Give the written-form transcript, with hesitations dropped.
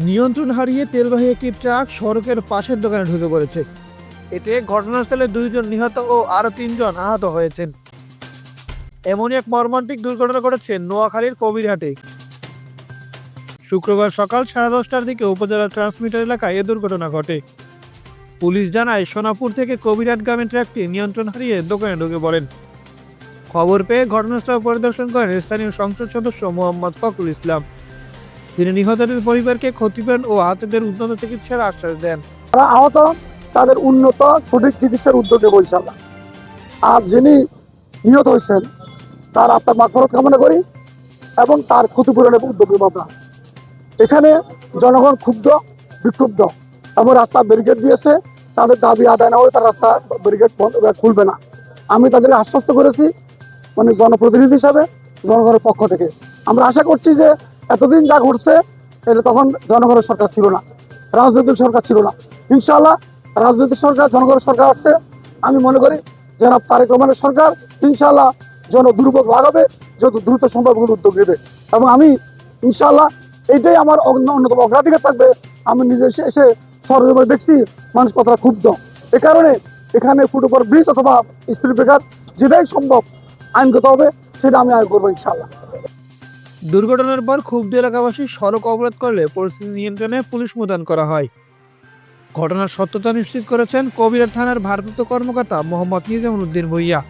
নিয়ন্ত্রণ হারিয়ে তেলবাহী একটি ট্রাক সড়কের পাশের দোকানে ঢুকে পড়েছে। এতে ঘটনাস্থলে 2 জন নিহত ও আরো 3 জন আহত হয়েছেন। এমনই এক মর্মান্তিক দুর্ঘটনা ঘটেছে নোয়াখালীর কবিরহাটে। শুক্রবার সকাল 10:30টার দিকে উপজেলার ট্রান্সমিটার এলাকায় এ দুর্ঘটনা ঘটে। পুলিশ জানায়, সোনাপুর থেকে কবিরহাটগামী ট্রাকটি নিয়ন্ত্রণ হারিয়ে দোকানে ঢুকে পড়েন। খবর পেয়ে ঘটনাস্থল পরিদর্শন করেন স্থানীয় সংসদ সদস্য মোহাম্মদ ফখরুল ইসলাম। তিনি নিহতদের পরিবারকে ক্ষতিপূরণ ও আহতদের উন্নত চিকিৎসার আশ্বাস দেন। যারা আহত তাদের উন্নত সঠিক চিকিৎসার উদ্যোগে বলছিলাম। আর যিনি নিহত হয়েছেন তার আত্মার মাগফিরাত কামনা করি এবং তার ক্ষতিপূরণের উদ্যোগ নেব আমরা। এখানে জনগণ ক্ষুব্ধ, বিক্ষুব্ধ এবং রাস্তা ব্যারিকেড দিয়েছে। তাদের দাবি আদায় না হলে তার রাস্তা ব্যারিকেড খুলবে না। আমি তাদের আশ্বস্ত করেছি, মানে জনপ্রতিনিধি হিসাবে জনগণের পক্ষ থেকে। আমরা আশা করছি যে এতদিন যা ঘটছে এটা তখন জনগণের সরকার ছিল না, রাজনৈতিক সরকার ছিল না। ইনশাআল্লাহ রাজনৈতিক সরকার, জনগণের সরকার আসছে। আমি মনে করি জনাব তারেক রহমানের সরকার ইনশাআল্লাহ দুর্ভোগ লাগাবে, যত দ্রুত সম্ভব উদ্যোগ নেবে। এবং আমি ইনশাআল্লাহ এইটাই আমার অন্যতম অগ্রাধিকার থাকবে। আমি নিজে এসে সরজমে দেখছি মানুষ কতটা ক্ষুব্ধ। এ কারণে এখানে ফুটওভার ব্রিজ অথবা স্পিড ব্রেকার যেটাই সম্ভব আইনগত হবে সেটা আমি আয় করবো ইনশাআল্লাহ। দুর্ঘটনার পর ক্ষুব্ধ এলাকাবাসী সড়ক অবরোধ করলে পরিস্থিতি নিয়ন্ত্রণে পুলিশ মোতায়েন করা হয়। ঘটনার সত্যতা নিশ্চিত করেছেন কবিরহাট থানার ভারপ্রাপ্ত কর্মকর্তা মোহাম্মদ নিজামুল উদ্দিন ভূঁইয়া।